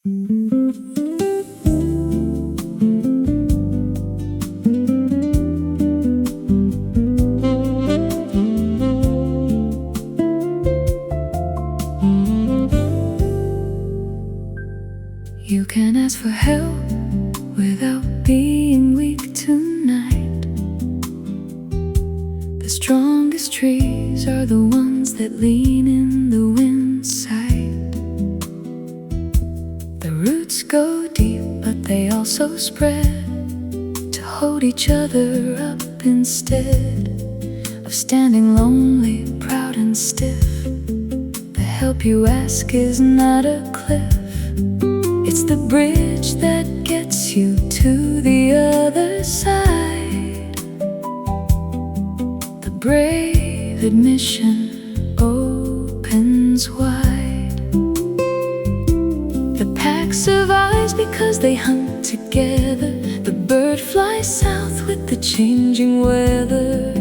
You can ask for help without being weak tonight. The strongest trees are the ones that lean in the wind's side. The roots go deep, but they also spread to hold each other up instead of standing lonely, proud and stiff. The help you ask is not a cliff. It's the bridge that gets you to the other side. The brave admission opens wide. The pack survives because they hunt together. The bird flies south with the changing weather.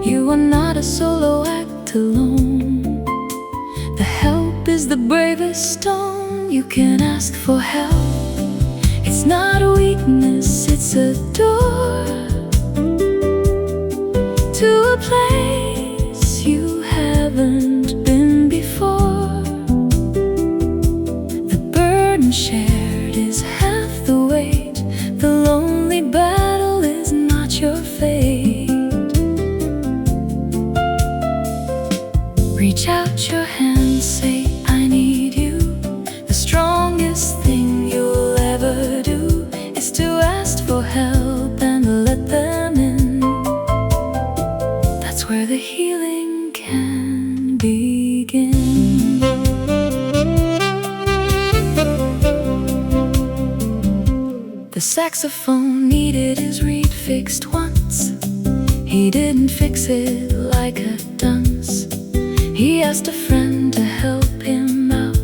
You are not a solo act alone. The help is the bravest stone. You can ask for help. It's not a weakness, it's a door to a place you haven't been before. The burden shared is half the weight. The lonely battle is not your fate. Reach out your hand, say, I need you. The strongest thing you'll ever do is to ask for help and let them in. That's where the healing can begin. The saxophone needed his reed fixed once. He didn't fix it like a dunce. He asked a friend to help him out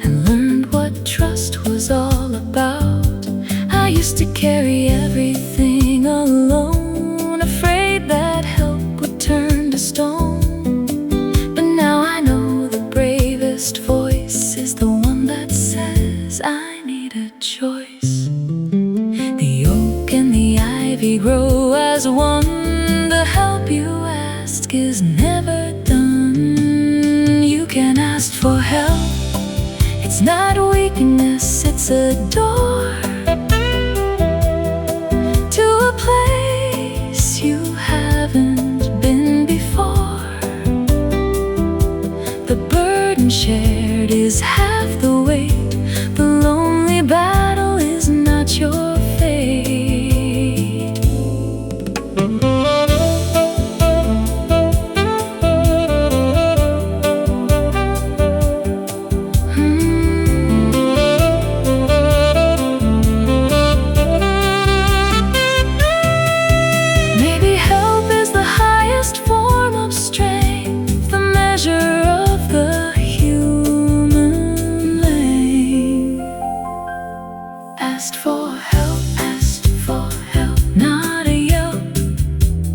and learned what trust was all about. I used to carry everything alone, afraid that help would turn to stone. But now I know the bravest voice is the one that says, I need a choice. The oak and the ivy grow as one. The help you ask is never done. You can ask for help. It's not a weakness, it's a door to a place you haven't been before. The burden shared is half the weight. The lonely battle is not your fate. Asked for help, not a yelp,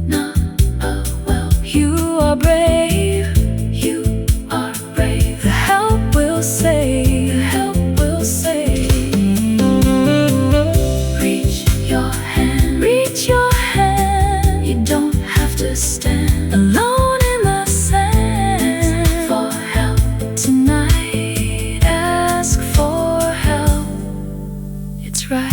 not a whelp. You are brave, you are brave. The help will save, the help will save. Reach your hand, reach your hand. You don't have to stand alone in the sand. Ask for help tonight, ask for help. It's right.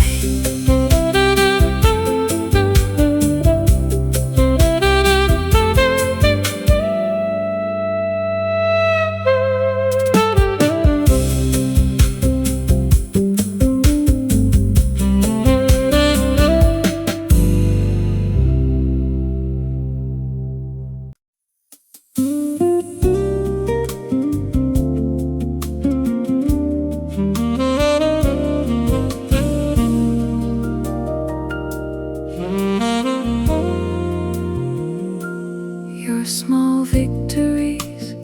Your small victories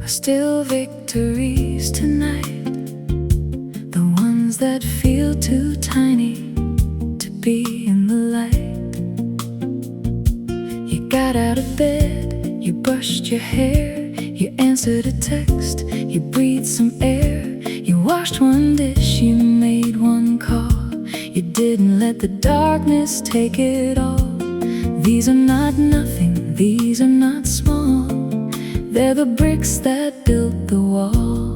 are still victories tonight. The ones that feel too tiny to be in the light. You got out of bed, you brushed your hair, you answered a text, you breathed some air, you washed one dish, you made one call. You didn't let the darkness take it all. These are not nothing, these are not small. They're the bricks that built the wall.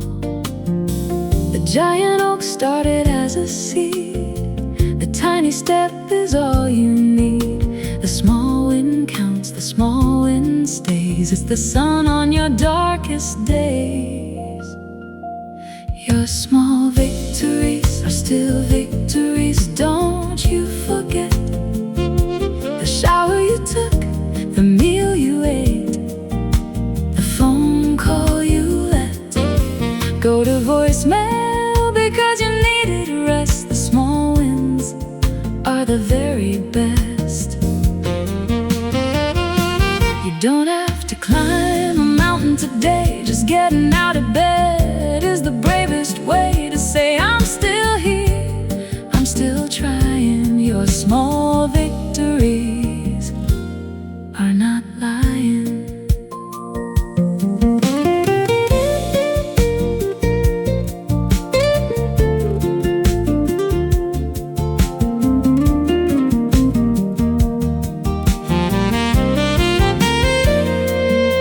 The giant oak started as a seed. The tiny step is all you need. The small win counts, the small win stays. It's the sun on your darkest days. Your small victories are still victories, don't you forget. The shower you took, the meal you ate, the phone call you let go to voicemail because you needed rest. The small wins are the very best. You don't have to climb a mountain today. Just getting out of bed is the bravest way to say I'm still here, I'm still trying. Your small victories are not lying.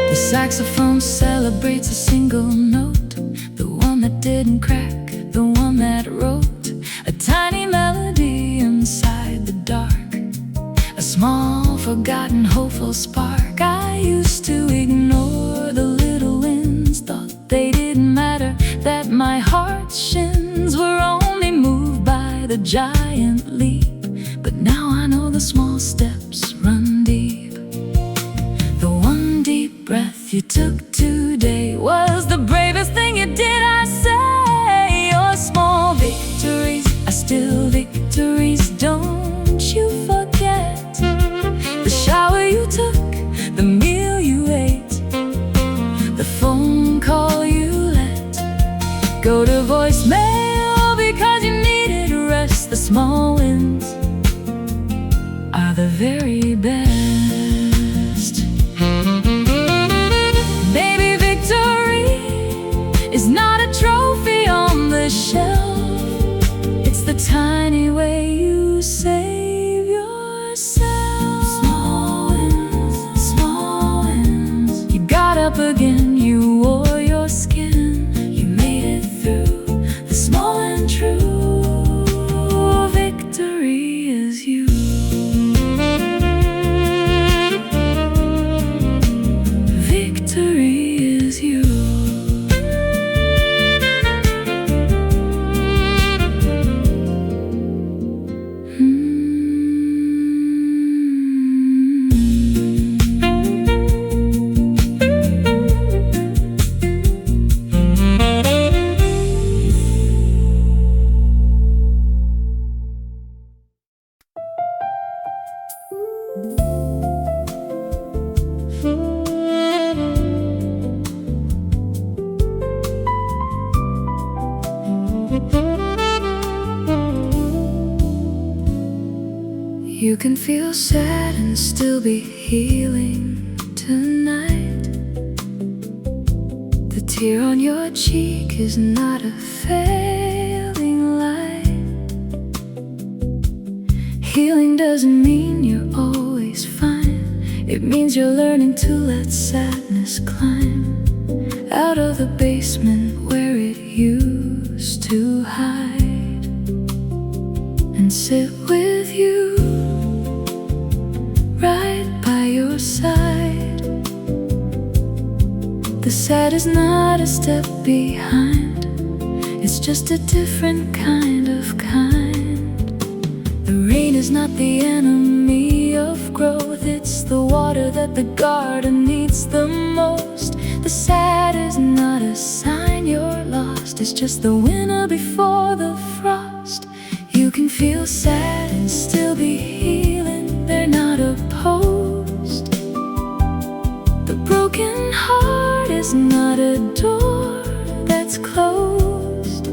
The saxophone celebrates a single note, the one that didn't crack, the one that wrote a tiny melody inside the dark. A small, forgotten, hopeful spark. I used to ignore the little wins, thought they didn't matter, that my heart's shins were only moved by the giant leap. But now I know the small steps run deep. The one deep breath you took today was the bravest thing you did, I say. Your small victories are still victories, don't you forget. The shower you took, the meal you ate, the phone call you let go to voicemail because you needed rest. The small wins are the very best. Baby, victory is not a trophy on the shelf. It's the tiny way you save yourself. Small wins, small wins. You got up again, you wore your skin, you made it through. The small and true victory is you. Victory is you. You can feel sad and still be healing tonight. The tear on your cheek is not a failing light. Healing doesn't mean you're always fine. It means you're learning to let sadness climb out of the basement where it used to hide, and sit with you right by your side. The sad is not a step behind, it's just a different kind of kind. The rain is not the enemy of growth, it's the water that the garden needs the most. The sad is not a sign you're lost, it's just the winter before the frost. You can feel sad and still be healing, they're not opposed. The broken heart is not a door that's closed.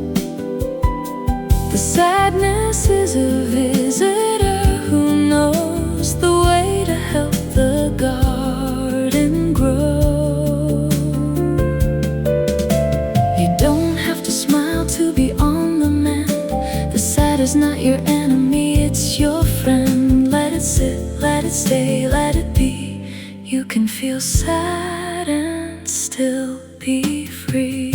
The sadness is a visitor who knows the way to help the garden grow. You don't have to smile to be is not your enemy, it's your friend. Let it sit, let it stay, let it be. You can feel sad and still be free.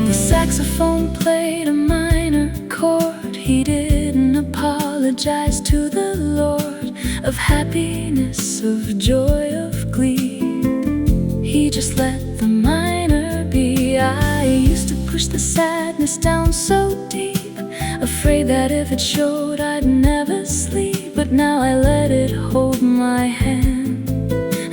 The saxophone played a minor chord. He didn't apologize to the Lord of happiness, of joy, of glee. He just let the minor be. I used to push the sadness down so deep, afraid that if it showed I'd never sleep. But now I let it hold my hand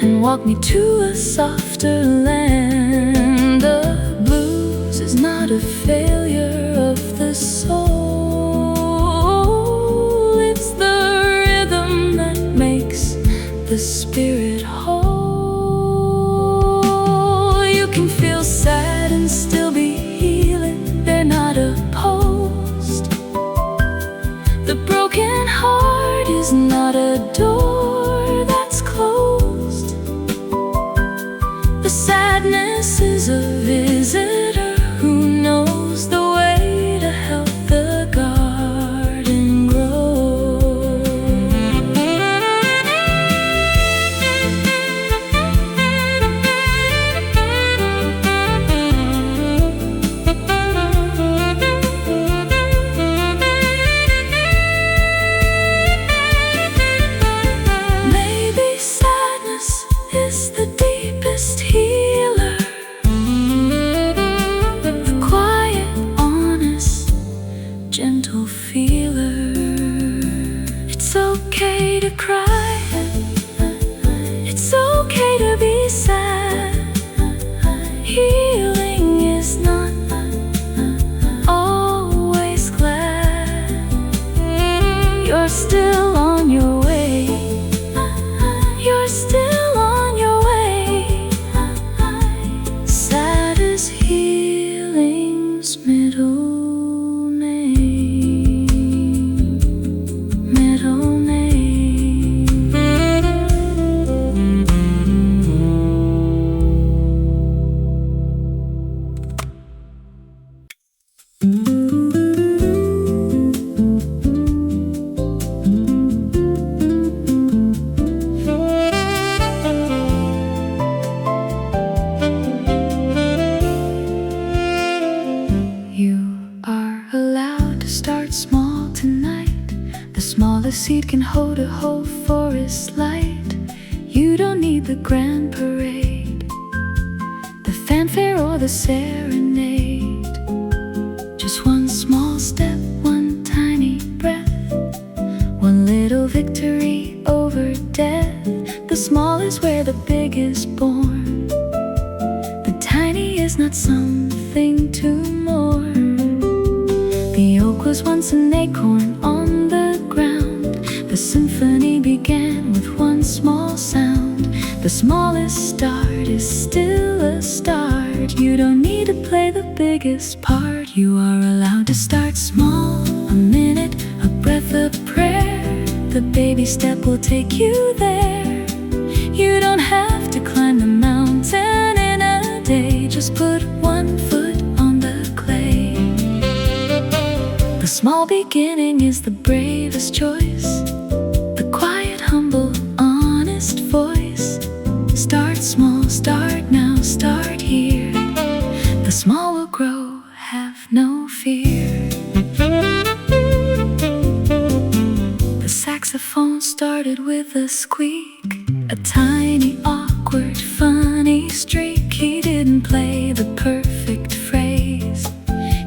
and walk me to a softer land. The blues is not a failure of the soul, it's the rhythm that makes the spirit whole. You can feel sad and still be healing, they're not opposed. The broken heart is not a door that's closed. The sadness is a visitor who knows the way to help the garden grow. Maybe sadness is the deepest healer, the quiet, honest, gentle feeler. It's okay to cry, it's okay to be sad. Healing is not always glad. You're still on your way, you're still on your way. Sad is healing's middle name, middle name. You are allowed to start small tonight. The smallest seed can hold a whole forest light. You don't need the grand parade, the fanfare or the serenade. Just one small step, one tiny breath, one little victory over death. The small is where the big is born. The tiny is not something to mourn. The oak was once an acorn on the ground. The symphony began with one small sound. The smallest start is still a start. You don't need to play the biggest part. You are allowed to start small. A minute, a breath, a prayer. The baby step will take you there. You don't have to climb the mountain in a day. Just put one foot on the clay. The small beginning is the bravest choice, the quiet, humble, honest voice. Start small, start now, start here. The small will grow, have no fear. The saxophone started with a squeak, a tiny, awkward, funny streak. He didn't play the perfect phrase,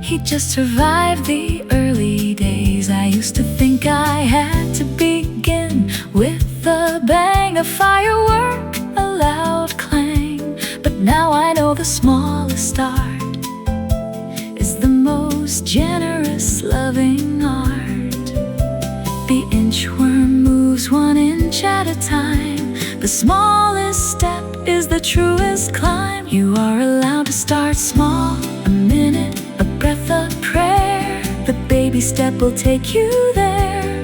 he just survived the early days. I used to think I had to begin with a bang, a firework, a loud clang. But now I know the smallest start is the most generous, loving art. The inchworm moves 1 inch at a time. The smallest step is the truest climb. You are allowed to start small. A minute, a breath, a prayer. The baby step will take you there.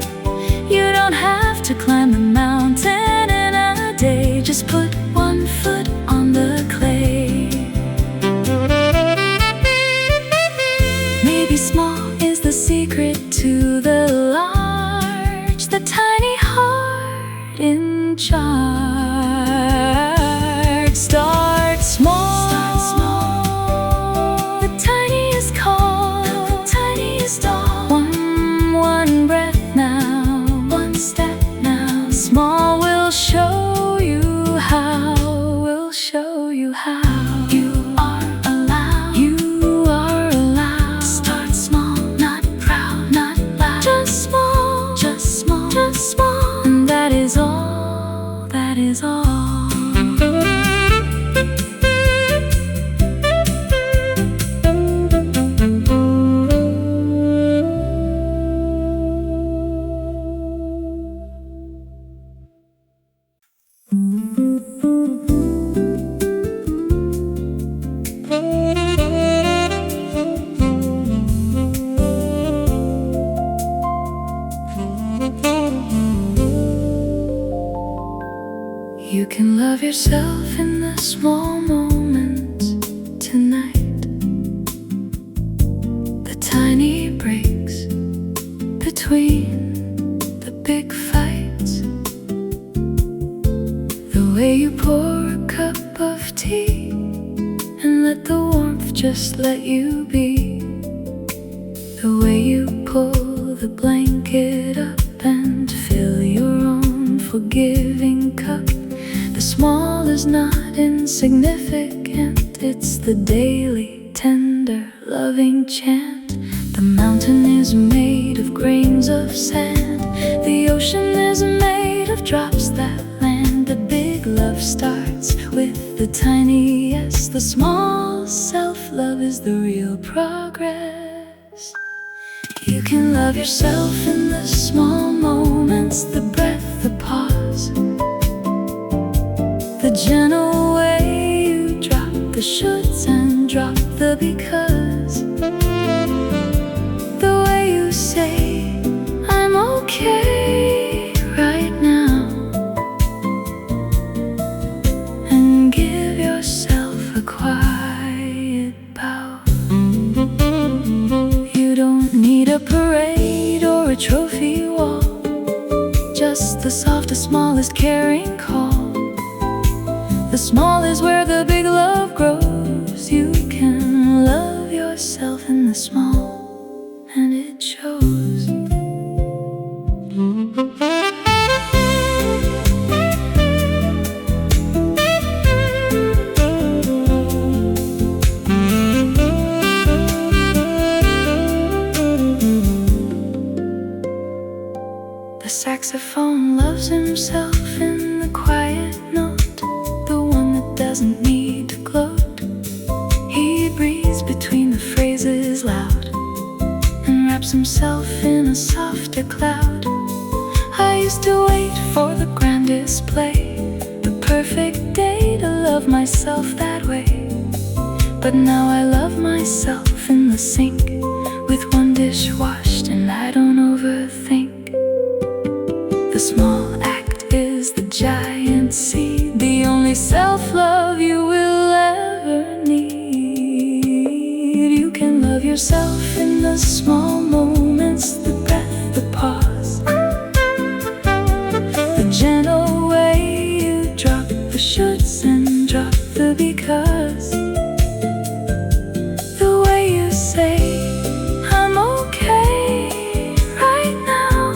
You don't have to climb the mountain in a day. Just put one foot on the clay. you how you are allowed. You are allowed. Start small, not proud, not loud. Just small, just small, just small. And that is all, that is all. You can love yourself in the small moments tonight. The tiny breaks between the big fights. The way you pour a cup of tea and let the warmth just let you be. The way you pull the blanket up and fill your own forgiving cup. The small is not insignificant. It's the daily, tender, loving chant. The mountain is made of grains of sand. The ocean is made of drops that land. The big love starts with the tiny yes. The small self-love is the real progress. You can love yourself in the small moments. The breath, the pause, the gentle way you drop the shoulds and drop the because. The way you say, I'm okay right now, and give yourself a quiet bow. You don't need a parade or a trophy wall, just the softest, smallest caring call. The small is where the big love grows. You can love yourself in the small, and it shows. The saxophone loves himself in the quiet note, doesn't need to gloat. He breathes between the phrases loud and wraps himself in a softer cloud. I used to wait for the grand display, the perfect day to love myself that way. But now I love myself in the sink, with one dish washed and I don't overthink. The small act is the giant seed, the only self-love you will ever need. You can love yourself in the small moments, the breath, the pause, the gentle way you drop the shoulds and drop the because. The way you say, I'm okay right now,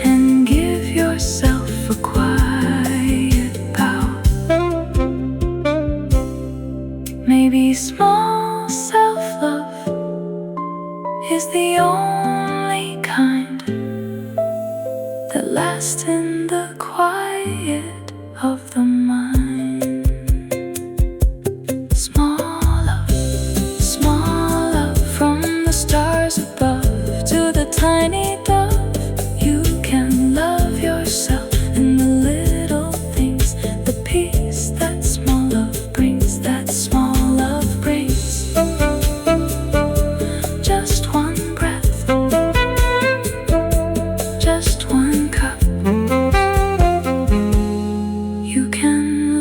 and give yourself a quiet bow. Maybe small self-love is the only kind that lasts in the quiet of the mind. Small love from the stars above to the tiny dove. You can love yourself in the little things, the peace that small love brings, that small love brings. Just one breath, just one cup. You can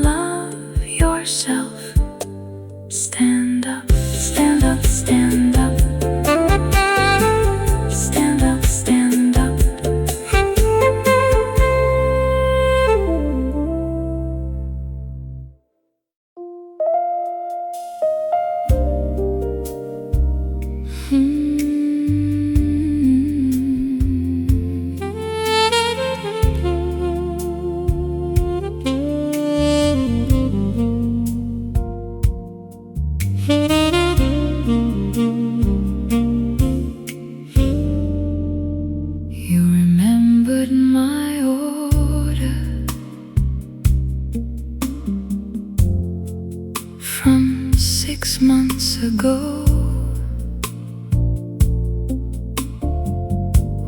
6 months ago,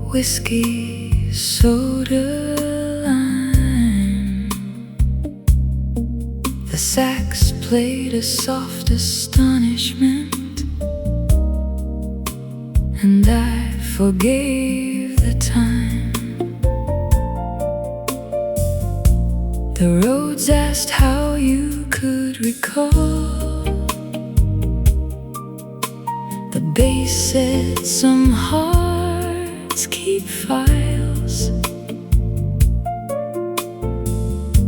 whiskey, soda, lime. The sax played a soft astonishment, and I forgave the time. The roads asked how you could recall. The bass said some hearts keep files.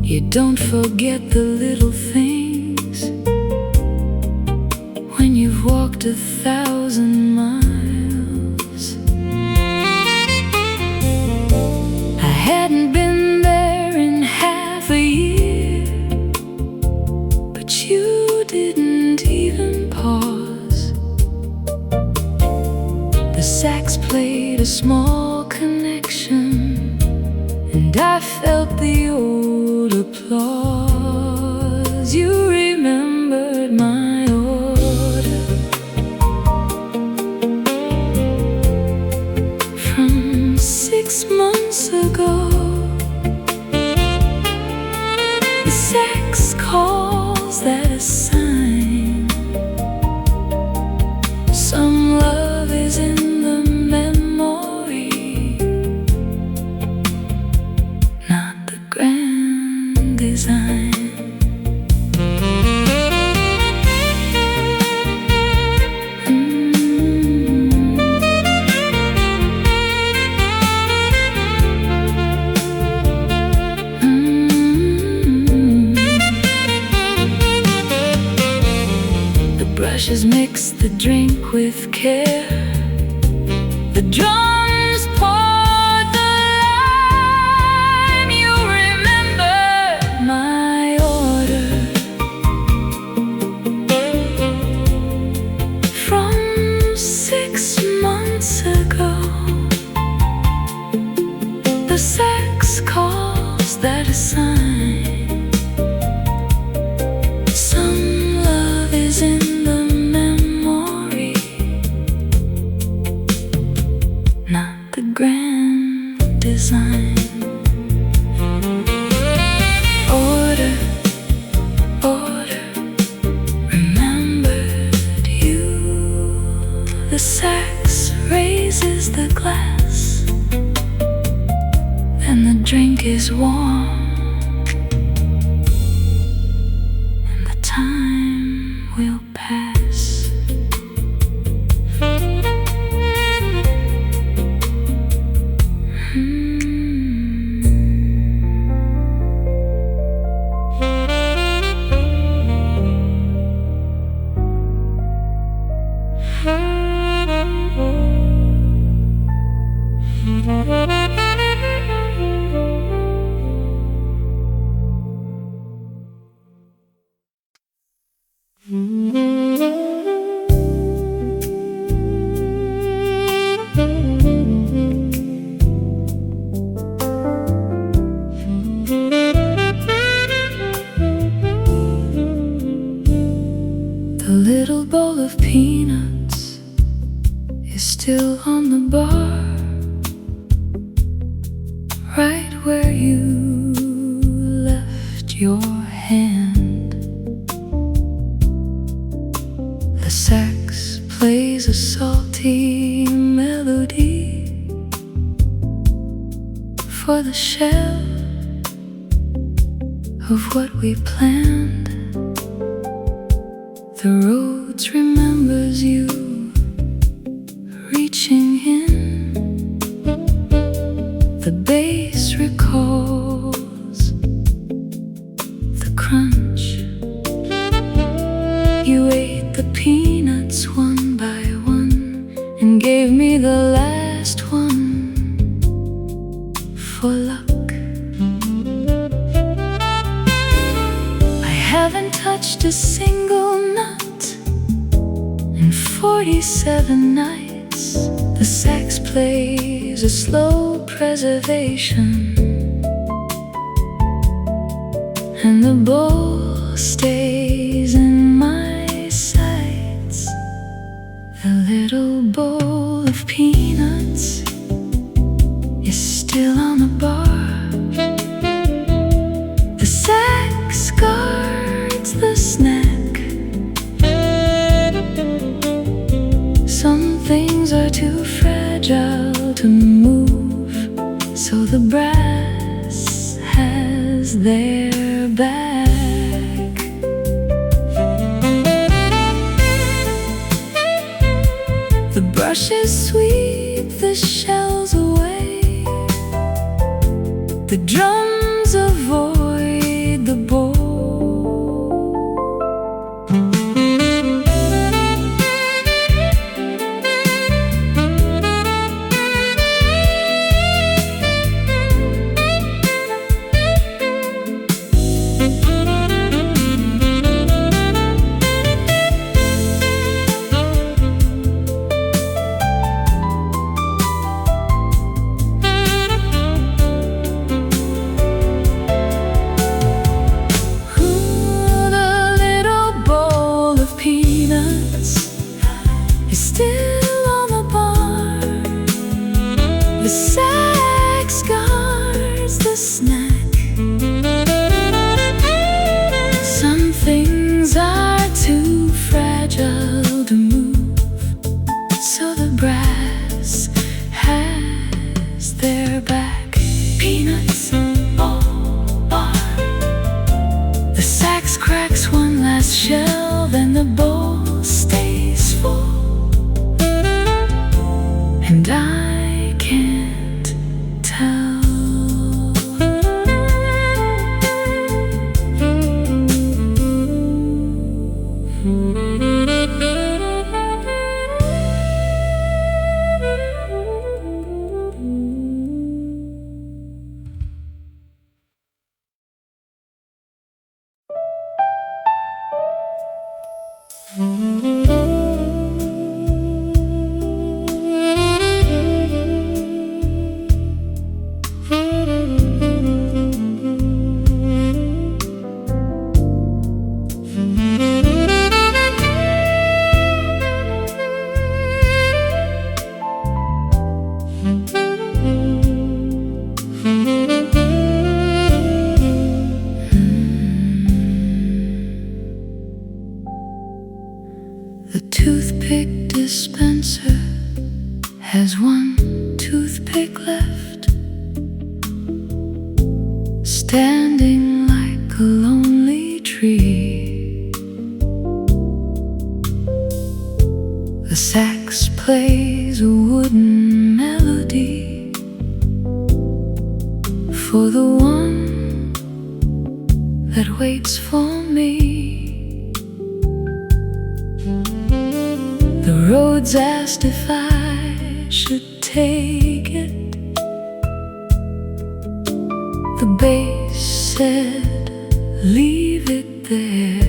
You don't forget the little things when you've walked 1,000 miles. I hadn't been there in half a year, but you didn't even pause. The sax played a small connection, and I felt the old applause. You remembered my order from 6 months ago. The sax calls that a sign. Some love is in the memory, not the grand design. The brushes mix the drink with care. The drums poured the lime. You remember my order from 6 months ago. The sax calls that a sign. Some love is in the memory, not the grand design. Order, order, remembered you. The sax raises the glass, then the drink is warm, and the time will pass. The little bowl of peanuts is still on the bar, right where you left your hand. The sax plays a salty melody for the shell of what we planned. The roads remembers you reaching in. The bass recalls the crunch. You ate the peanuts one by one and gave me the last one for luck. I haven't touched a single nut in 47 nights. The sax plays a slow preservation, and the bowl stays in my sight. holds the snack. Some things are too fragile to move, so the brass has their back. The brushes sweep the shells away, the drums avoid the bow. Is still on the bar. The sax guards the snack. Some things are too fragile to move, so the brass has their back. Peanuts, all bar. The sax cracks one last shell, then the bowl stays full. And I can't tell. The toothpick dispenser has one toothpick left, standing like a lonely tree. The sax plays a wooden melody for the one that waits for me. The roads asked if I should take it. The bass said, leave it there.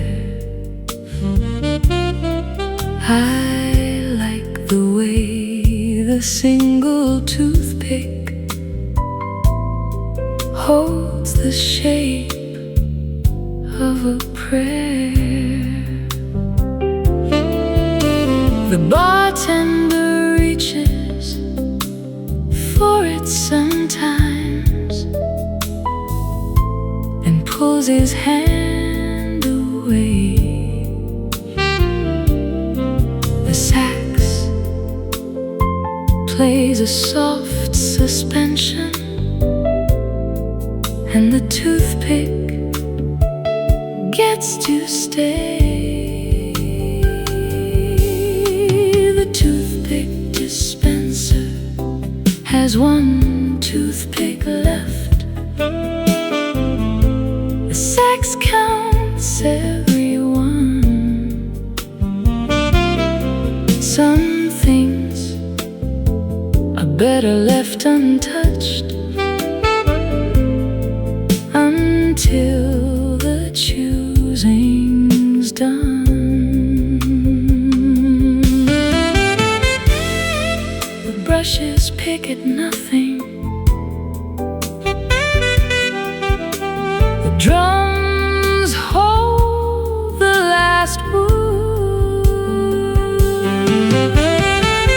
I like the way the single toothpick holds the shape of a prayer. The bartender reaches for it sometimes and pulls his hand away. The sax plays a soft suspension, and the toothpick gets to stay. Has one toothpick left. The sax counts everyone. Some things are better left untouched until the choosing's done. The brushes pick at nothing. The drums hold the last word.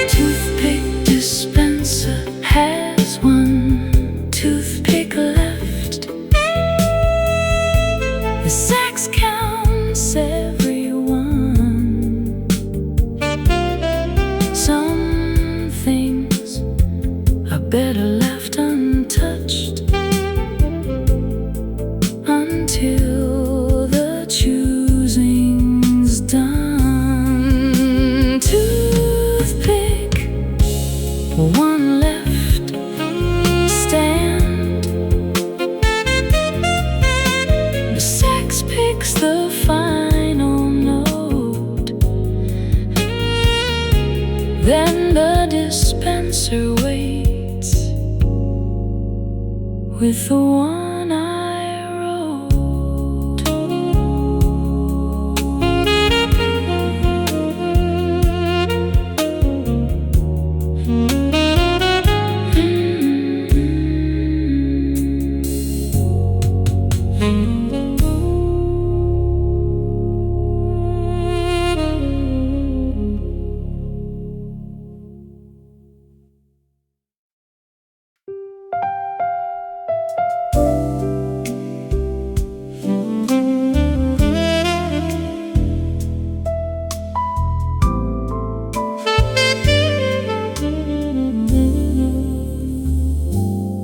Toothpick dispenser has one toothpick left. The sax counts with the one I wrote.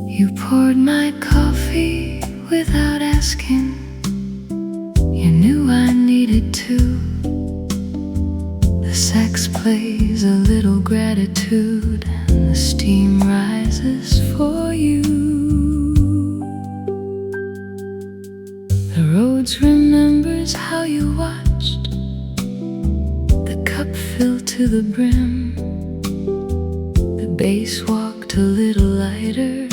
You poured my coffee without asking. You knew I needed to. The sax plays a little gratitude, and the steam rises for you. The roads remembers how you watched the cup fill to the brim. The bass walked a little lighter,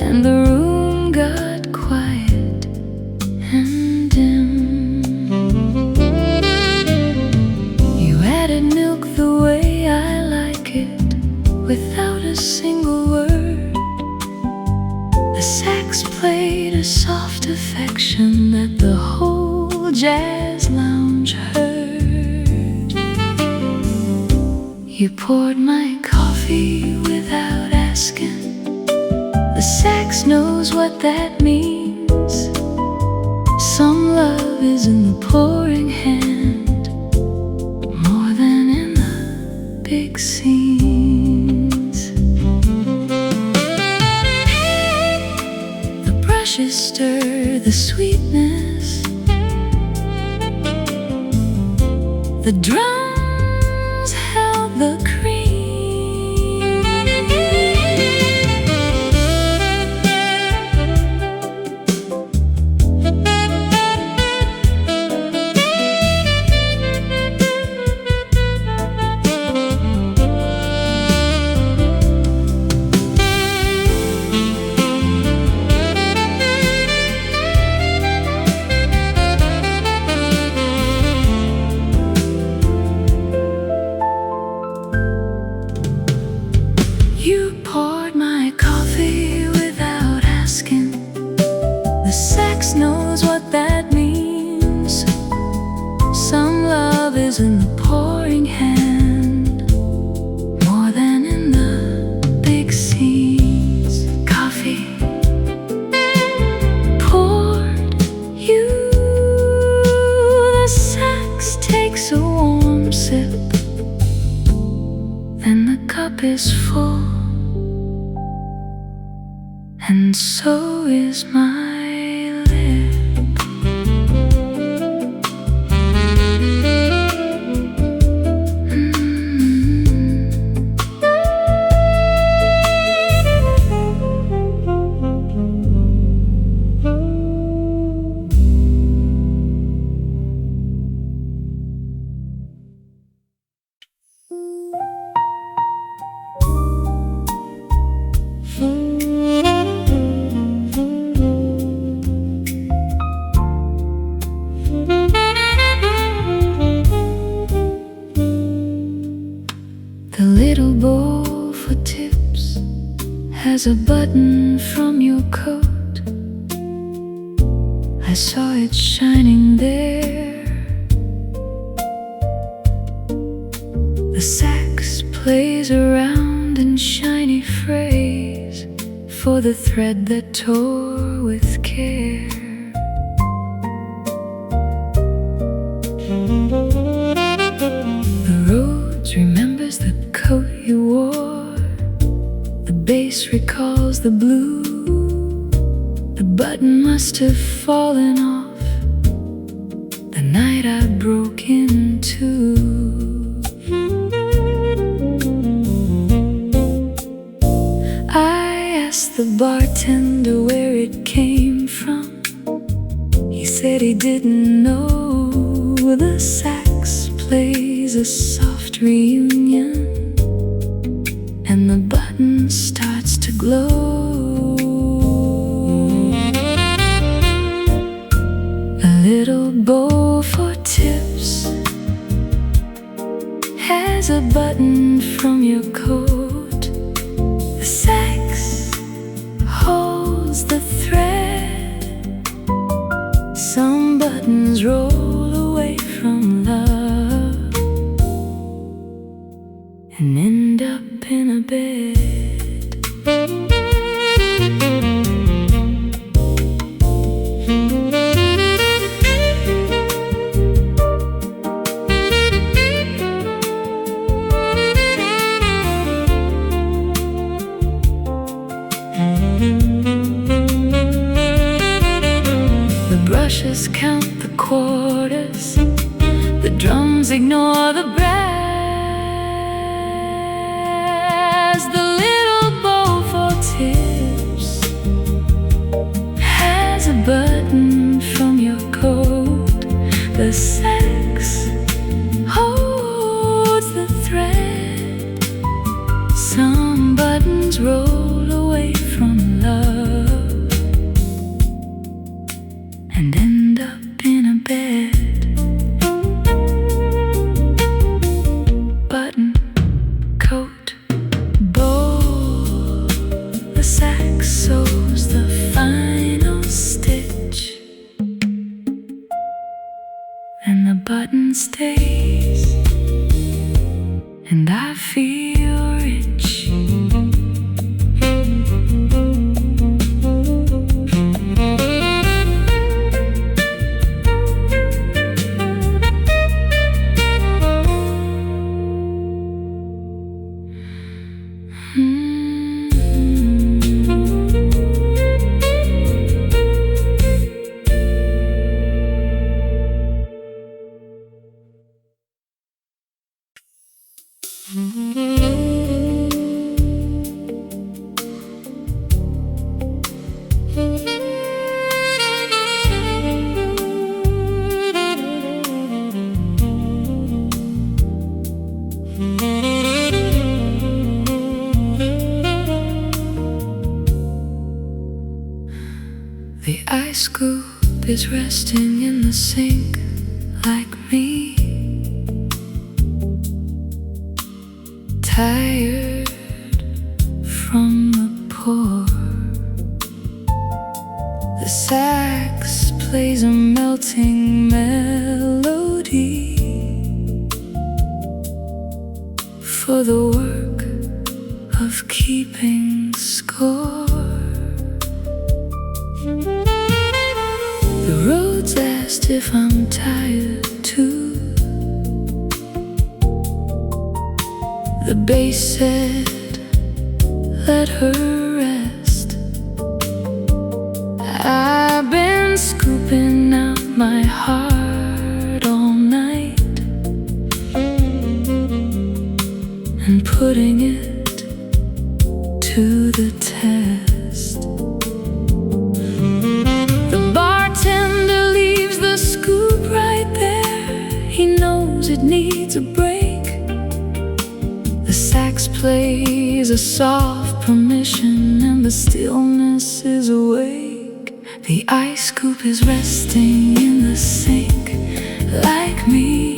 and the room got quiet and dim. You added milk the way I like it, without a single word. The sax played a soft affection that the whole jazz lounge heard. You poured my coffee without asking. The sax knows what that means. Some love is in the pouring hand, more than in the big scenes. The brushes stir the sweetness. The drums held the cream. You poured my coffee without asking. The sax knows what that means. Some love is in the pouring hand, more than in the big scenes. Coffee poured you. The sax takes a warm sip, then the cup is full. And so is my lip. The little bowl for tips has a button from your coat. I saw it shining there. The sax plays a round and shiny phrase for the thread that tore with care. The rose remembers the coat you wore. The bass recalls the blue. The button must have fallen off the night I broke in two. I asked the bartender where it came from. He said he didn't know. The sax plays a soft reunion, and the button starts to glow. quarters. The drums ignore the brass. The little bow for tips has a button from your coat. The sax holds the thread. Some buttons roll away from love and end up in a bed. Button, coat, bow. The sax sews the final stitch, and the button stays, and I feel rich. The ice scoop is resting in the sink like me, tired from the pour. The sax plays a melting melody for the work of keeping score. The roads asked if I'm tired too. The bass said, let her rest. I've been scooping out my heart all night and putting it to the test. The bartender leaves the scoop right there. He knows it needs a break. The sax plays a soft permission, and the stillness is awake. The ice scoop is resting in the sink like me.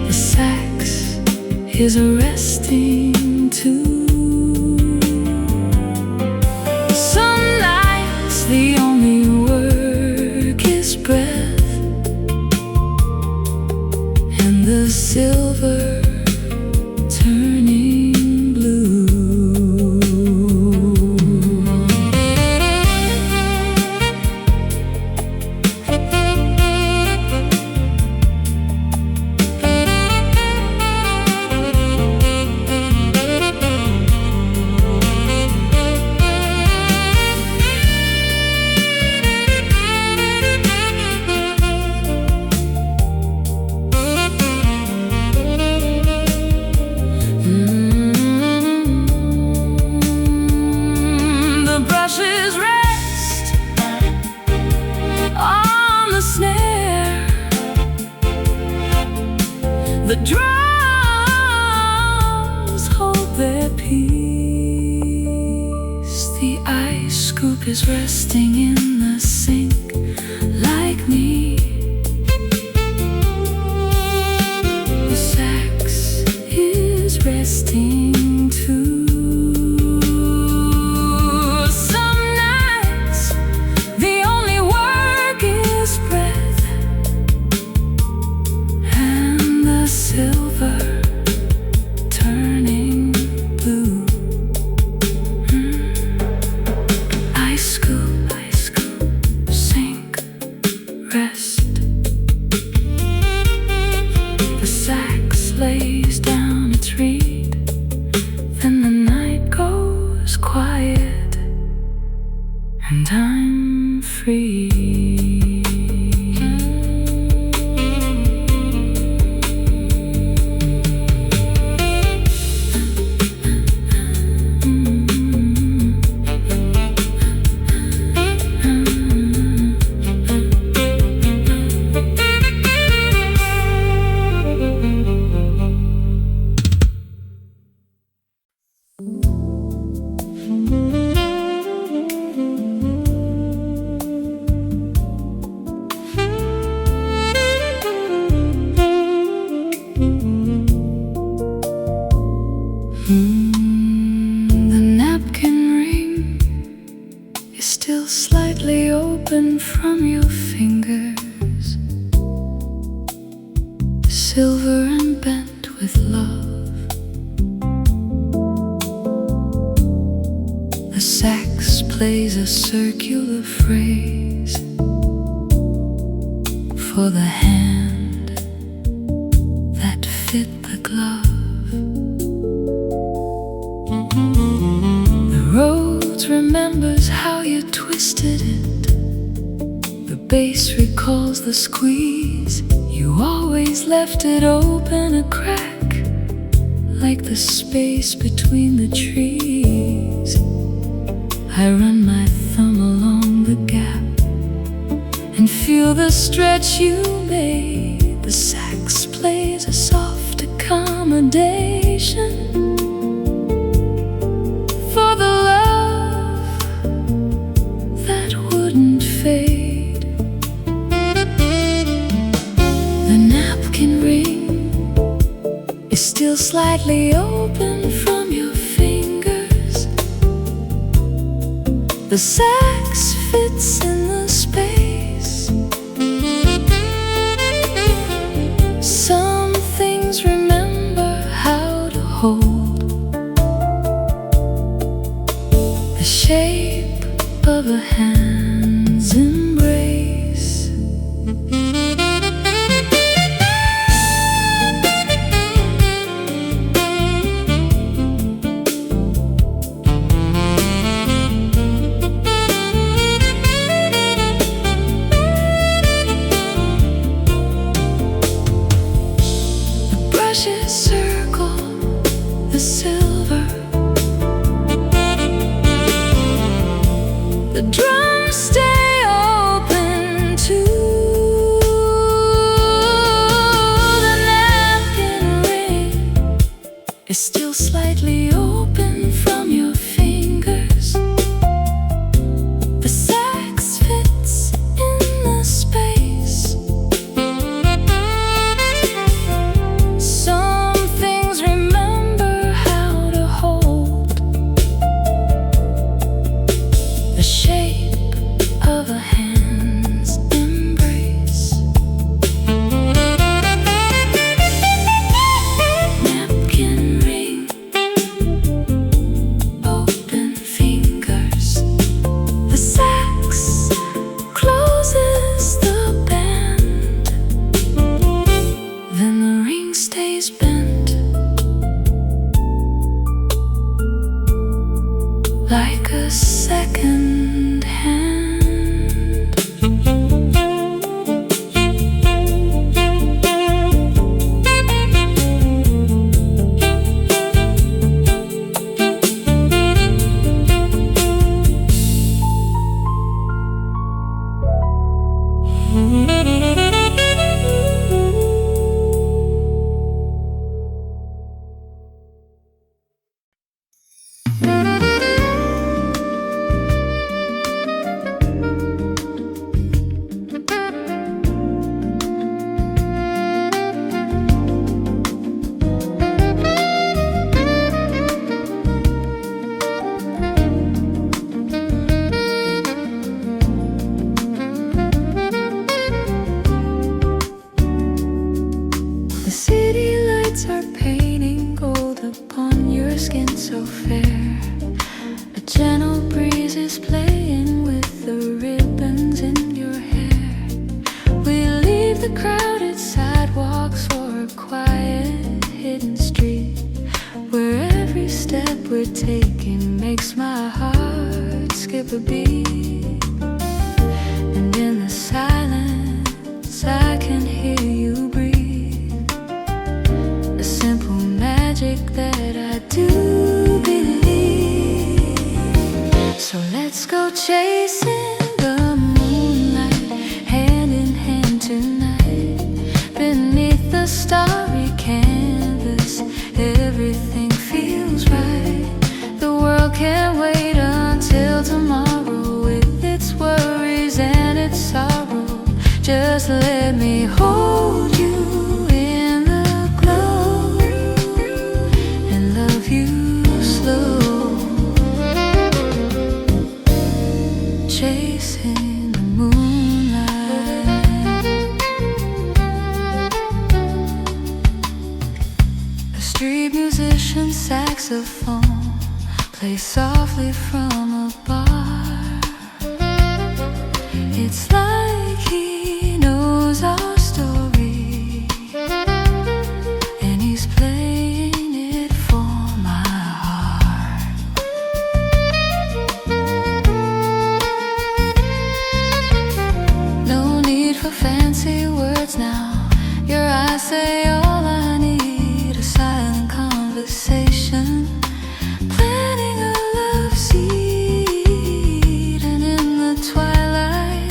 The sax is resting too. Some nights the only work is breath, and the silver turning blue. The brushes rest on the snare. The drums hold their peace. The ice scoop is resting in the sink like me. The sax is resting too. Some nights the only work is breath, and the silver turning blue. Ice scoop, ice scoop. from your fingers, silver and bent with love. The sax plays a circular phrase for the hand that fit the glove. The rose remembers how you twisted it. The bass recalls the squeeze. You always left it open a crack, like the space between the trees. I run my thumb along the gap and feel the stretch you made. The sax plays a soft accommodation for the love that wouldn't fade. The napkin ring is still slightly open from your fingers. The sax fits in the space. Some things remember how to hold the shape of a hand's embrace. Brushes circle the silver. The drums stay open too. The napkin ring is still slightly open from your fingers. The sax fits in the space. Some things remember how to hold the shape of a hand's embrace. Napkin ring, open fingers. The sax closes the band. Then the ring stays bent, like a second hand. The city lights are painting gold upon your skin so fair. A gentle breeze is playing with the ribbons in your hair. We leave the crowded sidewalks for a quiet hidden street, where every step we're taking makes my heart skip a beat. And in the silence I can hear you breathe, a simple magic that I do believe. So let's go chasing the moonlight, hand in hand tonight. Beneath the starry canvas, everything feels right. The world can't wait until tomorrow, with its worries and its sorrow. Just let me hold you in the glow and love you slow. Chasing the moon. saxophone plays softly from a bar. It's like he knows our story, and he's playing it for my heart. No need for fancy words now. Your eyes say all I need, a silent conversation, planting a love seed. And in the twilight,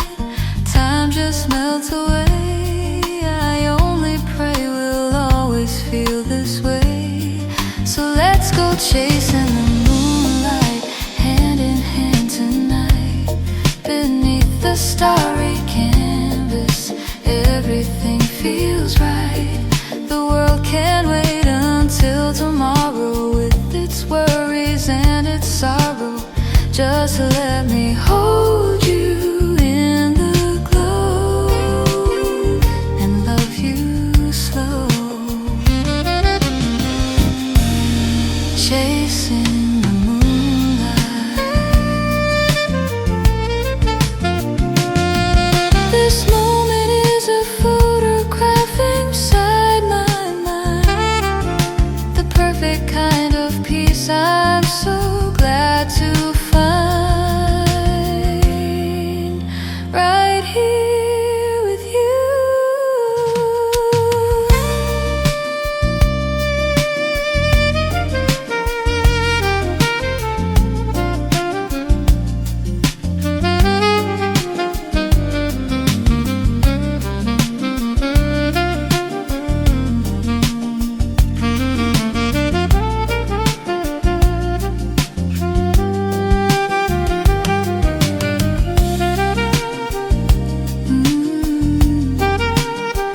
time just melts away. I only pray we'll always feel this way. So let's go chasing the moonlight, hand in hand tonight. Beneath the starry canvas, everything feels right. The world can't wait until tomorrow, with its worries and its sorrow. Just let me hold you in the glow and love you slow. Chasing the moonlight. This moment is a photograph inside my mind, the perfect kind of peace I'm so glad to find right here with you.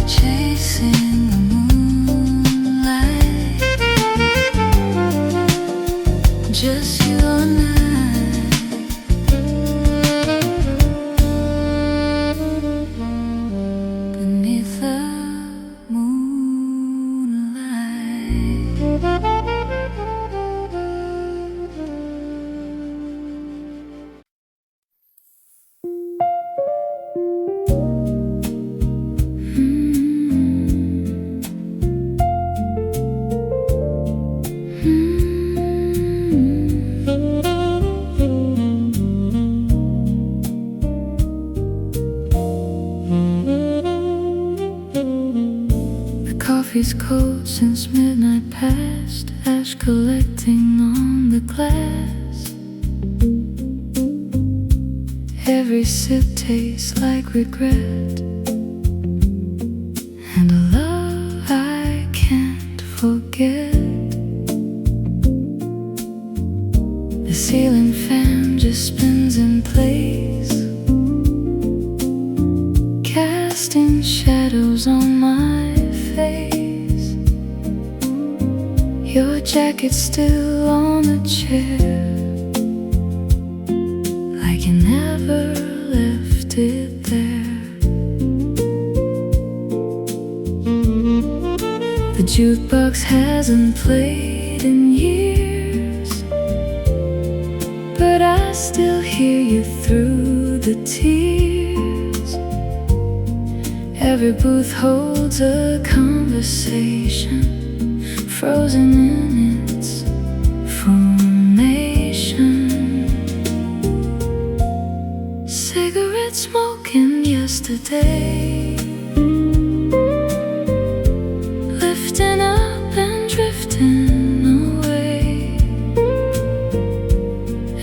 Chasing the moonlight, just you and I. Beneath the moonlight. The coffee's cold since midnight past, ash collecting on the glass. Every sip tastes like regret, and a love I can't forget. The ceiling fan just spins in place, casting shadows on my face. Your jacket's still on the chair, like you never left it there. The jukebox hasn't played in years, but I still hear you through the tears. Every booth holds a conversation, frozen in its formation. Cigarette smoking yesterday, lifting up and drifting away.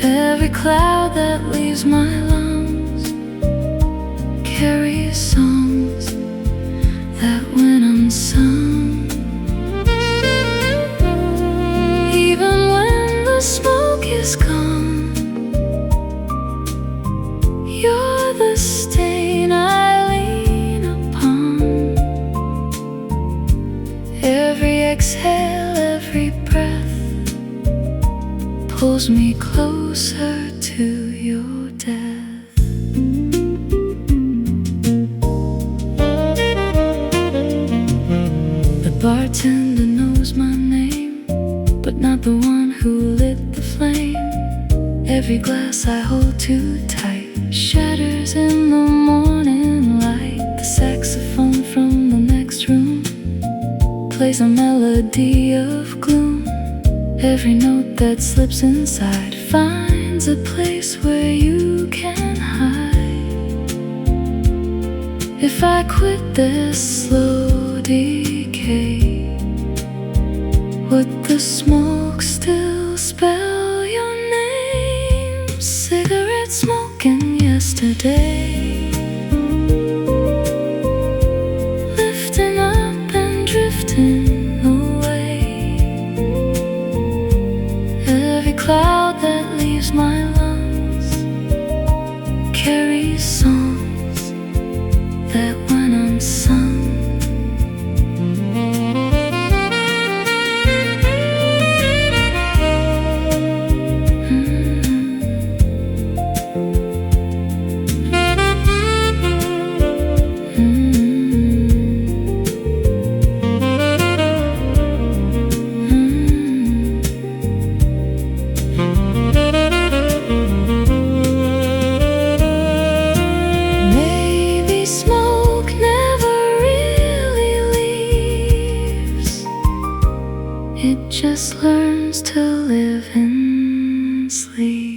Every cloud that leaves my lungs carries songs that when unsung, even when the smoke is gone, you're the stain I lean upon. Every exhale, every breath pulls me closer to your death. The bartender knows my name, but not the one Every glass I hold too tight shatters in the morning light. The saxophone from the next room plays a melody of gloom. Every note that slips inside finds a place where you can hide. If I quit this slow decay, would the smoke still spell your name? Cigarette smoking yesterday, lifting up and drifting away. Every cloud that leaves my lungs carries songs that when I'm sung, it just learns to live in sleeves.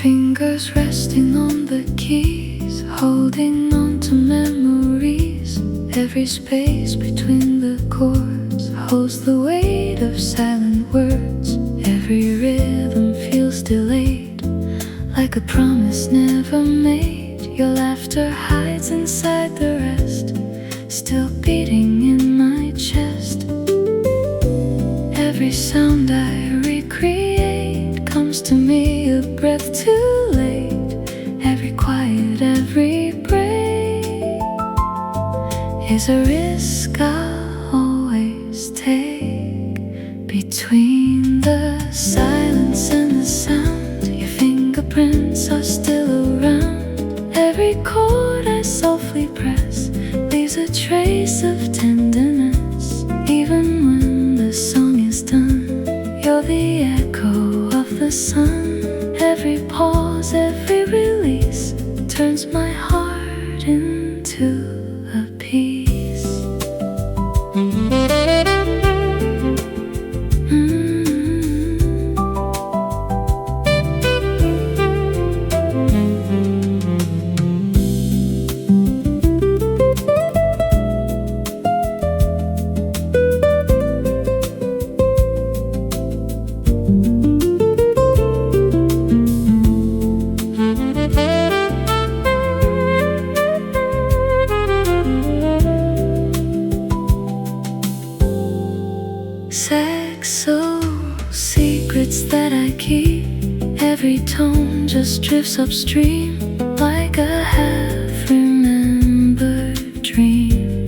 Fingers resting on the keys, holding on to memories. Every space between the chords holds the weight of silent words. Every rhythm feels delayed, like a promise never made. Your laughter hides inside the rest, still beating in my chest. Every sound I recreate comes to me a breath too late. Every quiet, every break is a risk I'll always take. Between the silence and the sound, your fingerprints are still around. Every chord I softly press leaves a trace of tenderness. Even when the song is done, you're the echo of the sun. Every pause, every release turns my heart into a piece. Saxo secrets that I keep. Every tone just drifts upstream, like a half-remembered dream.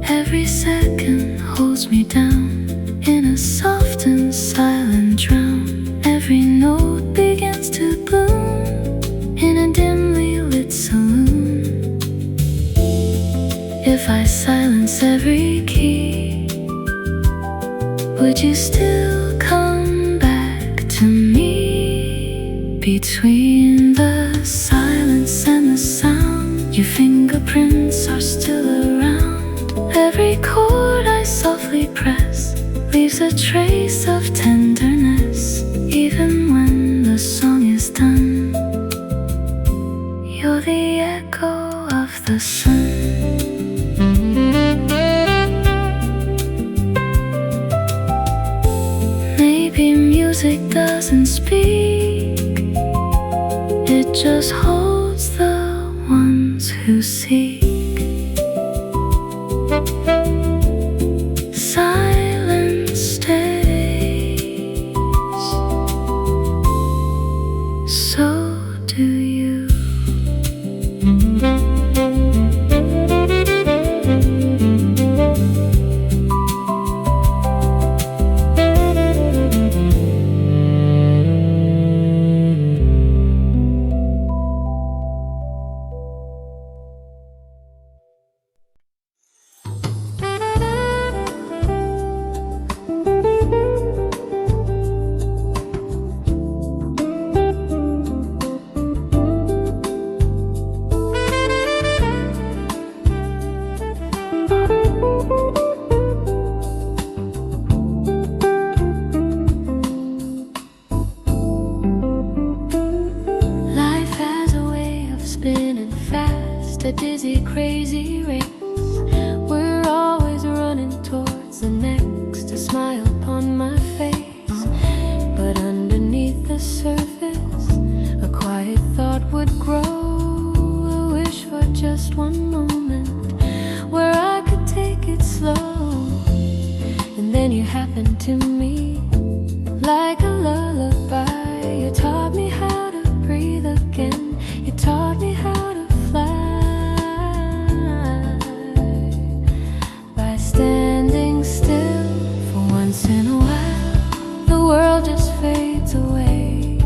Every second holds me down in a soft and silent drown. Every note begins to bloom in a dimly lit saloon. If I silence every key, would you still come back to me? Between the silence and the sound, your fingerprints are still around. Every chord I softly press leaves a trace of tenderness. Even when the song is done, you're the echo of the sun. Maybe music doesn't speak, it just holds the ones who seek. Silence stays, so do you. A dizzy, crazy race. We're always running towards the next, a smile upon my face. But underneath the surface, a quiet thought would grow. A wish for just one moment where I could take it slow. And then you happened to me like a lullaby. You taught me how to breathe again. You taught me how to fly. Standing still for once in a while, the world just fades away.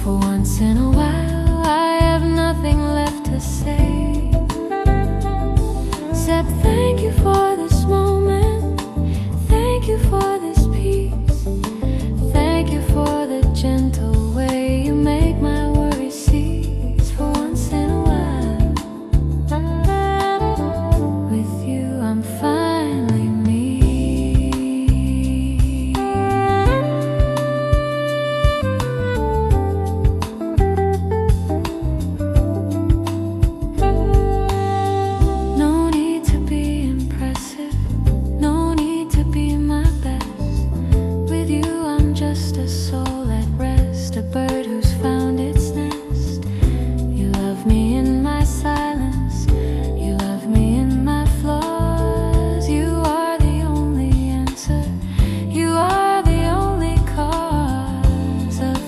For once in a while, I have nothing left to say except thank you for this moment. Thank you for this peace. Thank you for the gentle way you make my worries cease. For once in a while, I'm finally me. No need to be impressive, no need to be my best. With you I'm just a soul at rest, a bird who's found its nest. You love me in my silence, you love me in my flaws.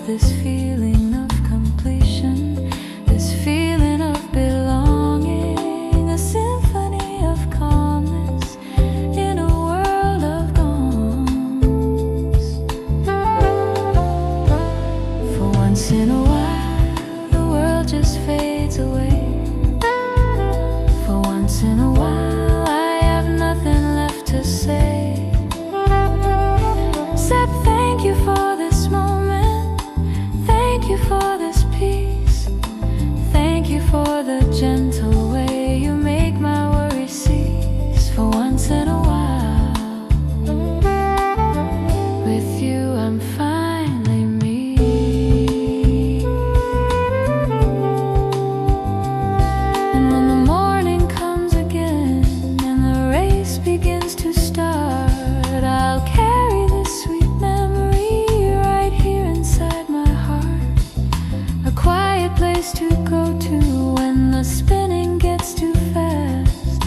This feeling of completion, this feeling of belonging, a symphony of calmness in a world of gongs. For once in a while, the world just fades away. For once in a while, I have nothing left to say except thank you for this moment. Thank you for this peace. Thank you for the gentle way you make my worries cease. For once in a while, with you I'm finally me. And when the morning comes again and the race begins to start, I'll carry this sweet memory right here inside my heart. A quiet place to go to when the spinning gets too fast.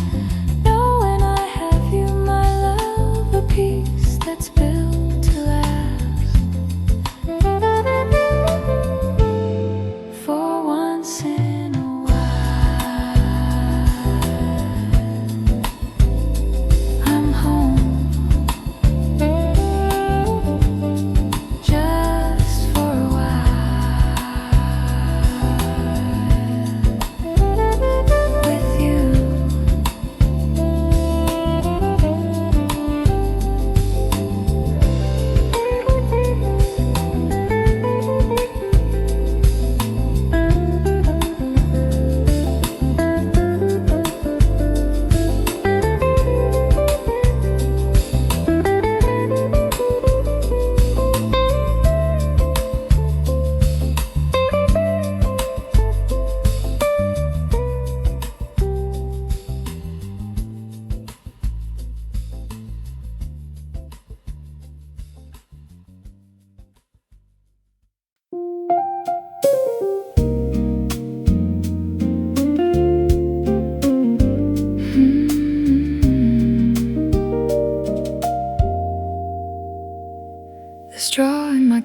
Knowing I have you, my love, a peace that's built to last. For once in a while, I'm home.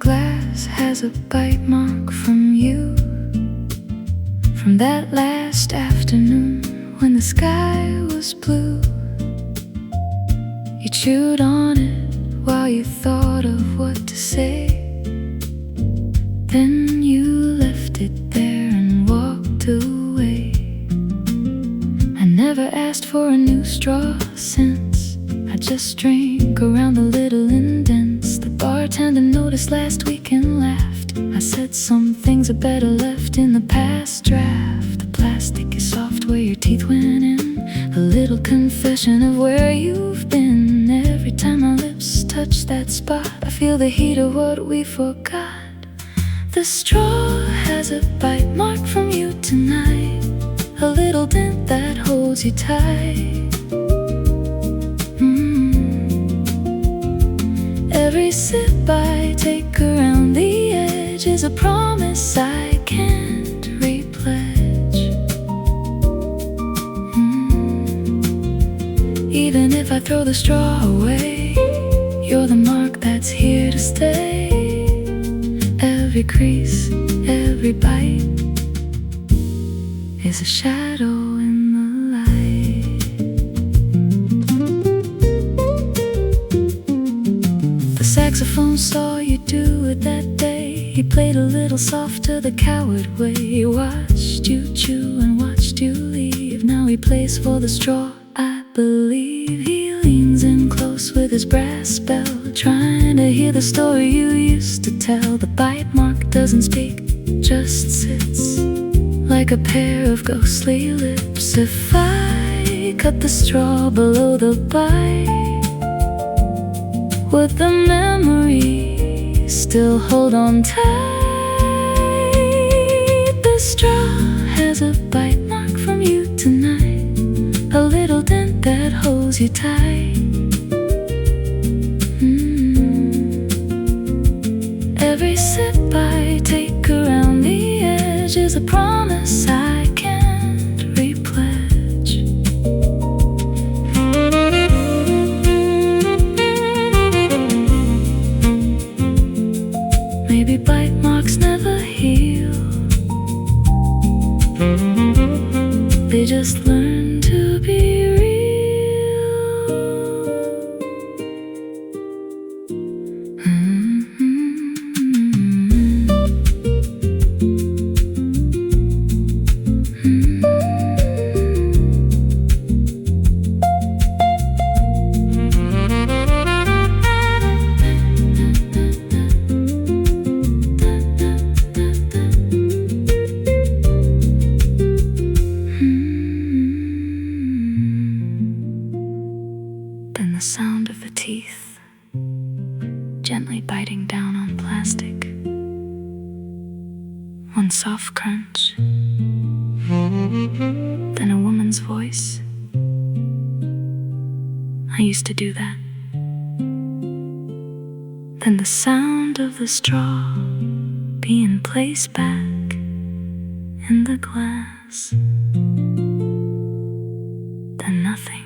glass has a bite mark from you, from that last afternoon when the sky was blue. You chewed on it while you thought of what to say. Then you left it there and walked away. I never asked for a new straw since. I just drank around the little indents. The bartender noticed last week and laughed. I said some things are better left in the past draft. The plastic is soft where your teeth went in, a little confession of where you've been. Every time my lips touch that spot, I feel the heat of what we forgot. The straw has a bite mark from you tonight, a little dent that holds you tight. Every sip I take around the edge is a promise I can't repledge. Even if I throw the straw away, you're the mark that's here to stay. Every crease, every bite is a shadow in the light. The saxophone saw you do it that day. He played a little softer the coward way. He watched you chew and watched you leave. Now he plays for the straw, I believe. He leans in close with his brass bell, trying to hear the story you used to tell. The bite mark doesn't speak, just sits like a pair of ghostly lips. If I cut the straw below the bite, would the memory still hold on tight? The straw has a bite mark from you tonight, a little dent that holds you tight. Every sip I take around the edge is a promise I can't repledge. Maybe bite marks never heal, they just learn to be real. Then the sound of the teeth gently biting down on plastic. One soft crunch, then a woman's voice. I used to do that. Then the sound of the straw being placed back in the glass. Then nothing.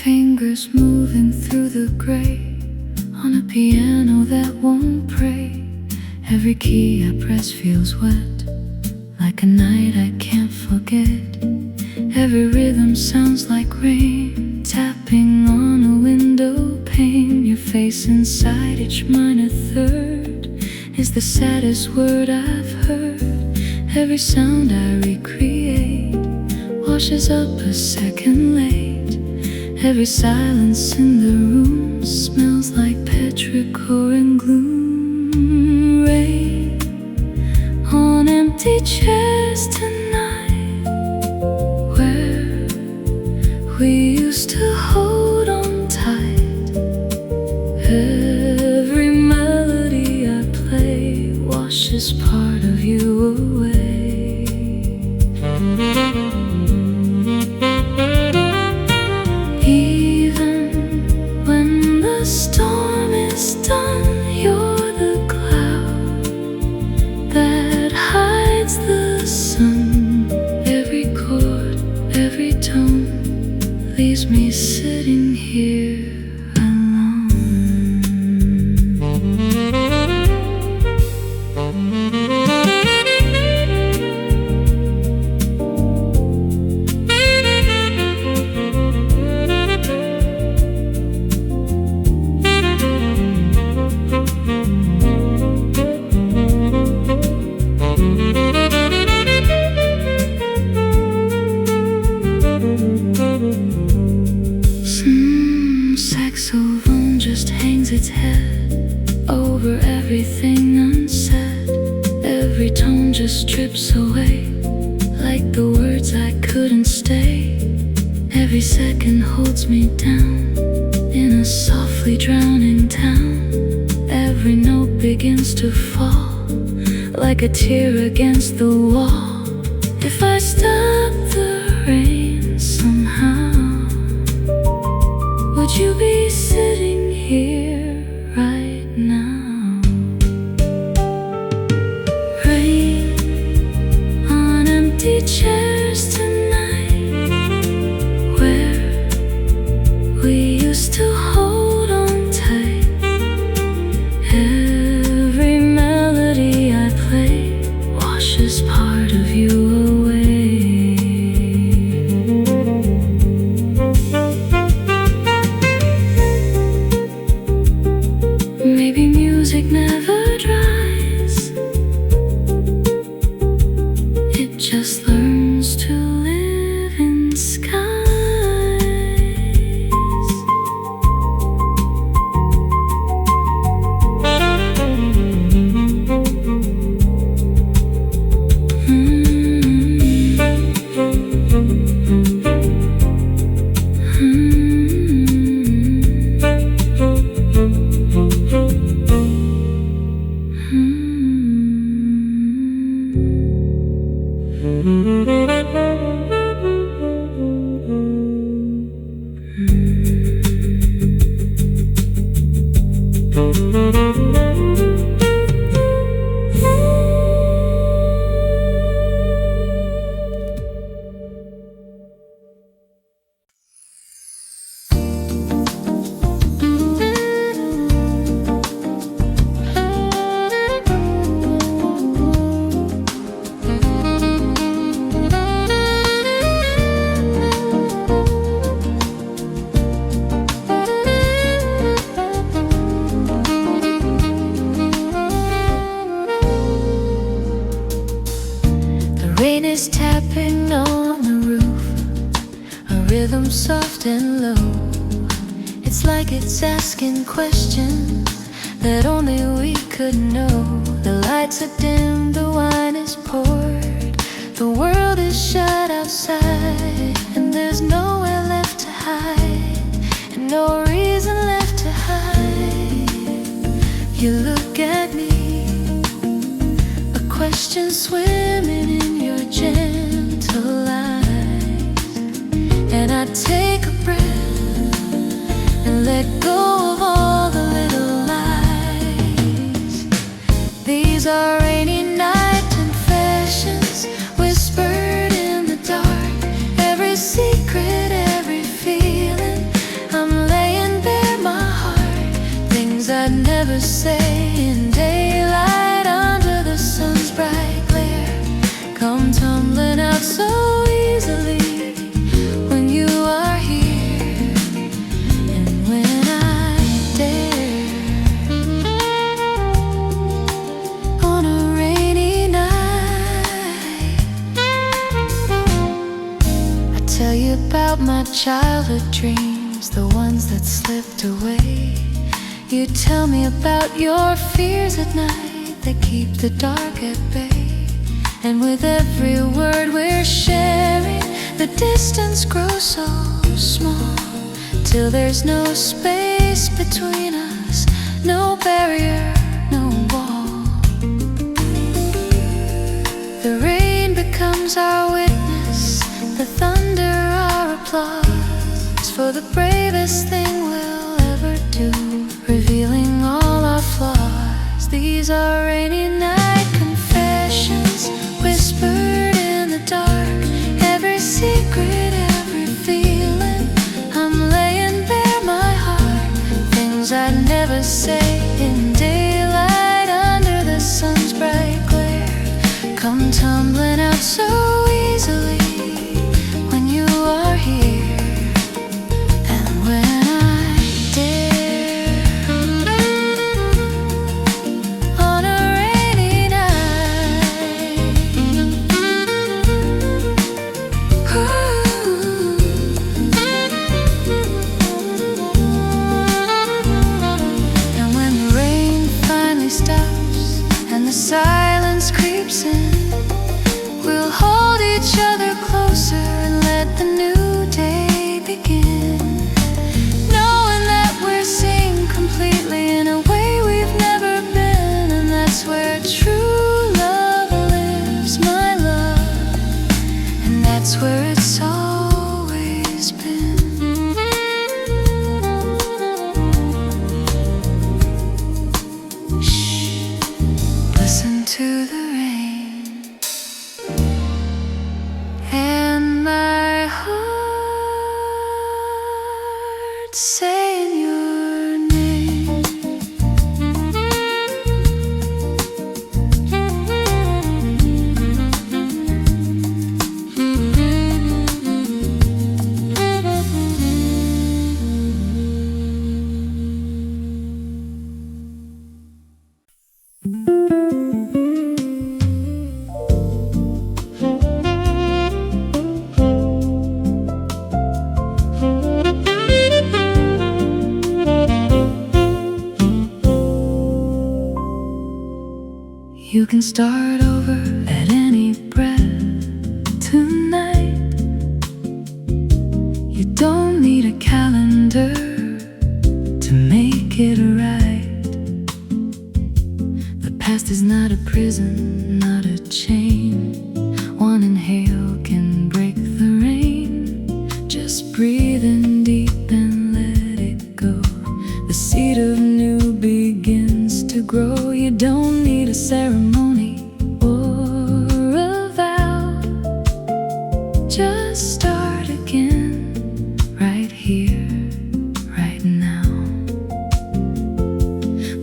Fingers moving through the gray on a piano that won't pray. Every key I press feels wet, like a night I can't forget. Every rhythm sounds like rain tapping on a window pane. Your face inside each minor third is the saddest word I've heard. Every sound I recreate washes up a second late. Every silence in the room smells like petrichor and gloom. Rain on empty chairs tonight, where we used to hold on tight. Even when the storm is done, you're the cloud that hides the sun. Every chord, every tone leaves me sitting here alone. Saxophone just hangs its head over everything unsaid. Every tone just strips away, like the words I couldn't stay. Every second holds me down in a softly drowning town. Every note begins to fall like a tear against the wall. If I stop the rain somehow, would you be sitting here right now? Rain on empty chairs tonight, where we used to hold on tight. Every melody I play washes part of you away. Maybe music never dries, it just learns to live in skies. Rain is tapping on the roof, a rhythm soft and low. It's like it's asking questions that only we could know. The lights are dim, the wine is poured, the world is shut outside, and there's nowhere left to hide, and no reason left to hide. You look at me, a question swimming in your gentle eyes, and I take a breath and let go of all the little lies. These are rainy night confessions whispered in the dark. Every secret, every feeling, I'm laying bare my heart. Things I'd never say in daylight, under the sun's bright glare, come tumbling out so easily when you are here, and when I dare. On a rainy night, I tell you about my childhood dreams, the ones that slipped away. You tell me about your fears at night that keep the dark at bay. And with every word we're sharing, the distance grows so small, till there's no space between us, no barrier, no wall. The rain becomes our witness, the thunder our applause for the bravest thing we'll ever do, revealing all our flaws. These are rainy night confessions, whispered in the dark. Every secret, every feeling, I'm laying bare my heart. Things I'd never say in daylight, under the sun's bright glare, come tumbling out so easily when you are here. And when I dare, on a rainy night, and when the rain finally stops and the silence creeps in, we'll hold each other closer and let the new day begin, knowing that we're seen completely in a way we've never been. And that's where true love lives, my love, and that's where it's always been. Shh, listen to the rain and my heart saying your name. You can start over at any breath tonight. You don't need a calendar to make it right. The past is not a prison, not a chain. One inhale can break the rain. Just breathe in deep and let it go. The seed of new begins to grow. You don't need a ceremony or a vow. Just start again, right here, right now.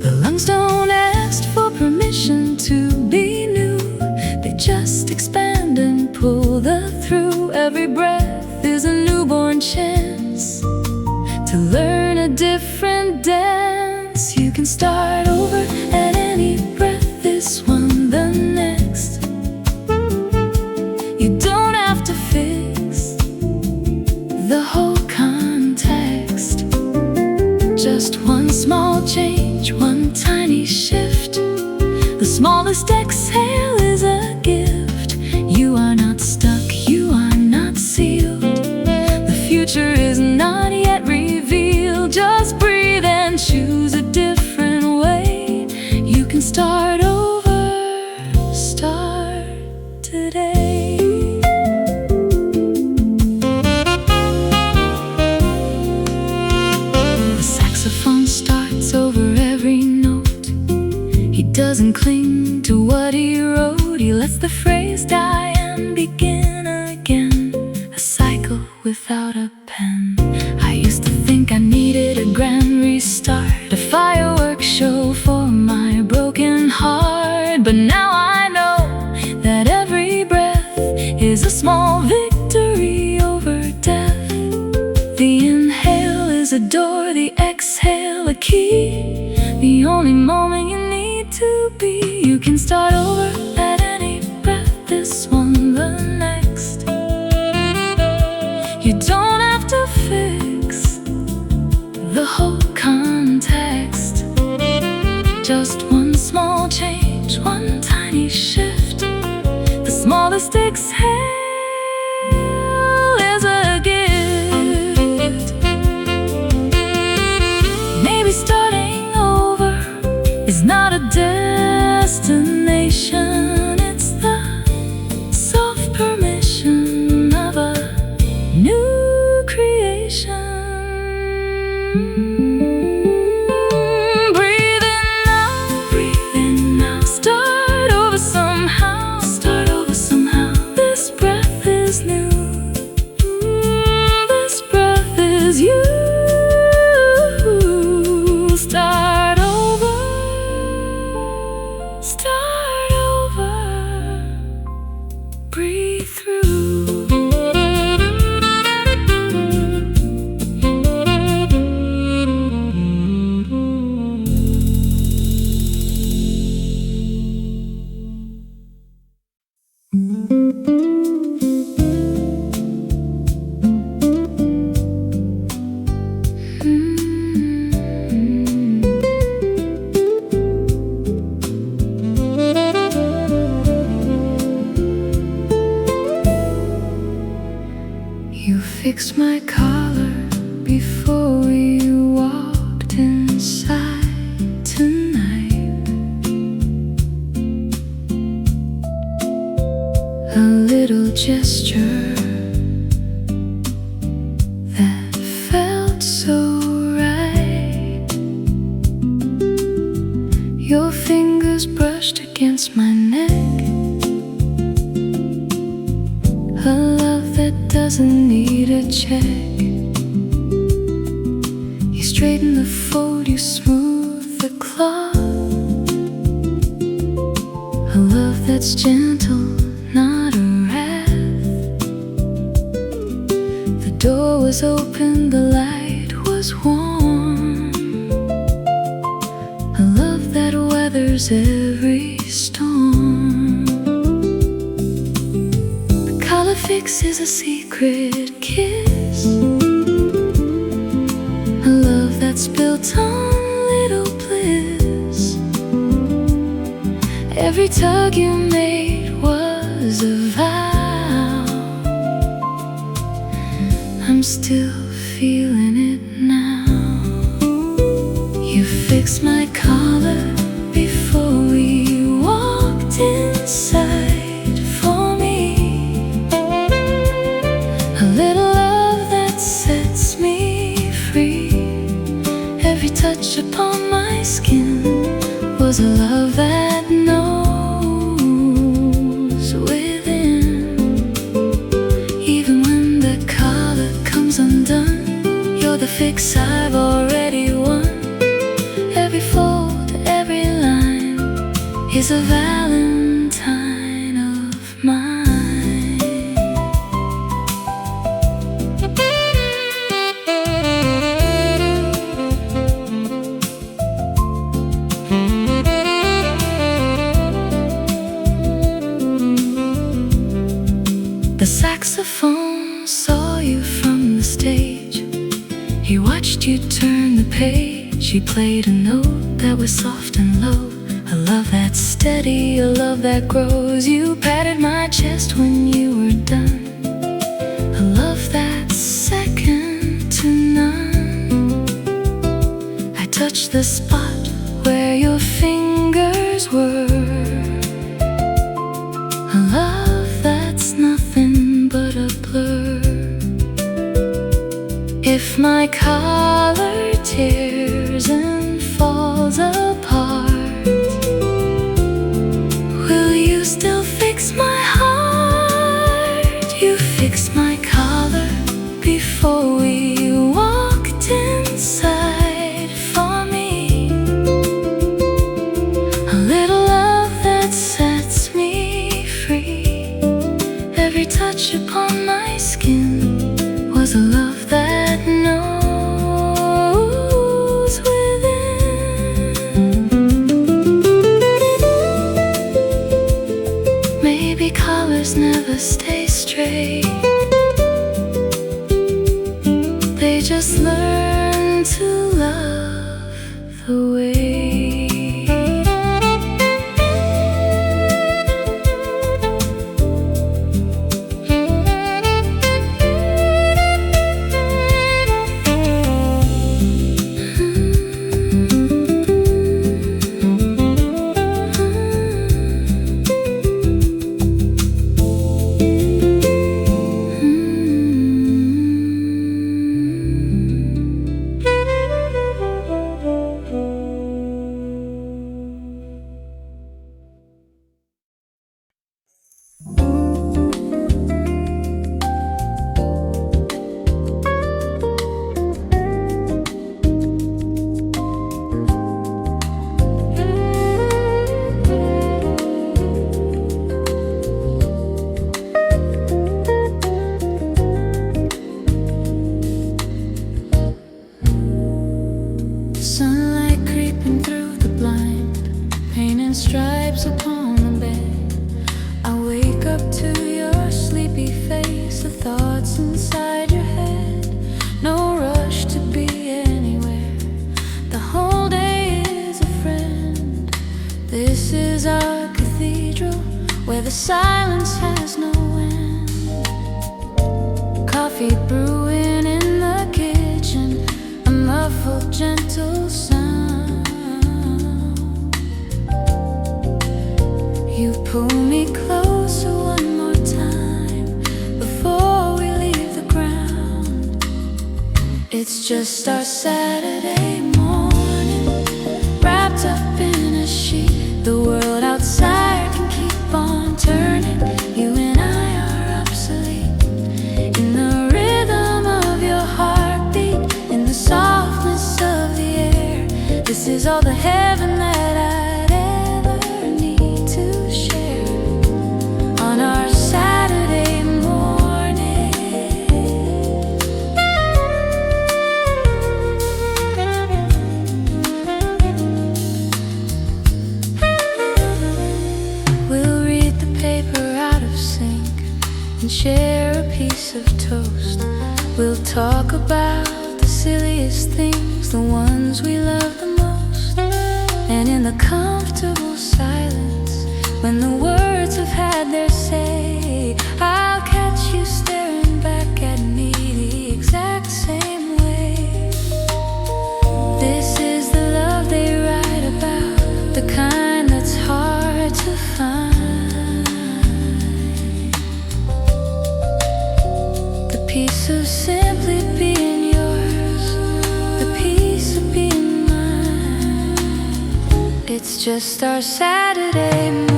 The lungs don't ask for permission to be new. They just expand and pull the through. Every breath is a newborn chance to learn a different dance. You can start over at any breath, this one, the next. You don't have to fix the whole context. Just one small change, one tiny shift. The smallest exhale is a gift. You are not stuck, you are not sealed. The future is not yet revealed. Just breathe and choose a different way. You can start over, start today. The saxophone starts over every note. He doesn't cling to what he wrote. He lets the phrase die and begin again. A cycle without a pen. I used to think I needed a grand restart, a fireworks show for my broken heart. But now I know that every breath is a small victory over death. The inhale is a door, the exhale a key. The only moment you need to be. You can start over at any breath, this one, the next. You don't have to fix the whole context. Just one small change, one tiny shift. The smallest exhale is a gift. Maybe starting over is not a destination. You fixed my collar before we walked inside tonight. A little gesture that felt so right. Your fingers brushed against my neck. A love that doesn't need a check. You straighten the fold, you smooth the cloth. A love that's gentle, not a wrath. The door was open, the light was warm. A love that weathers every storm. Fix is a secret kiss. A love that's built on little bliss. Every tug you made was a vow. I'm still feeling it now. You fixed my collar before we walked inside. Every touch upon my skin was a love that knows within. Even when the collar comes undone, you're the fix I've already won. Every fold, every line is a valentine of mine. The saxophone saw you from the stage. He watched you turn the page. He played a note that was soft and low. A love that's steady, a love that grows. You patted my chest when you were done. A love that's second to none. I touched the spot where your fingers were. A love that's nothing but a blur. If my collar tears and falls apart, will you still fix my heart? You fixed my collar before we walked inside for me. A little love that sets me free. Every touch upon my skin was a love that knows within. Maybe collars never stay straight. They just learn to love the way. Sunlight creeping through the blind, painting stripes upon the bed. I wake up to your sleepy face, the thoughts inside your head. No rush to be anywhere, the whole day is a friend. This is our cathedral, where the silence has no end. Coffee coffee brewing in the kitchen, a muffled, gentle sound. You pull me closer one more time before we leave the ground. It's just our Saturday morning, wrapped up in a sheet. The world outside can keep on turning. You and I are obsolete. In the rhythm of your heartbeat, in the softness of the air, this is all the heaven that I'd ever need to share on our Saturday morning. We'll read the paper out of sync and share a piece of toast. We'll talk about the silliest things, the ones we love the most. And in the comfortable silence, when the words have had their say, I'll catch you staring back at me the exact same way. This is the love they write about, the kind that's hard to find. The peace of simply being yours, the peace of being mine. It's just our Saturday morning.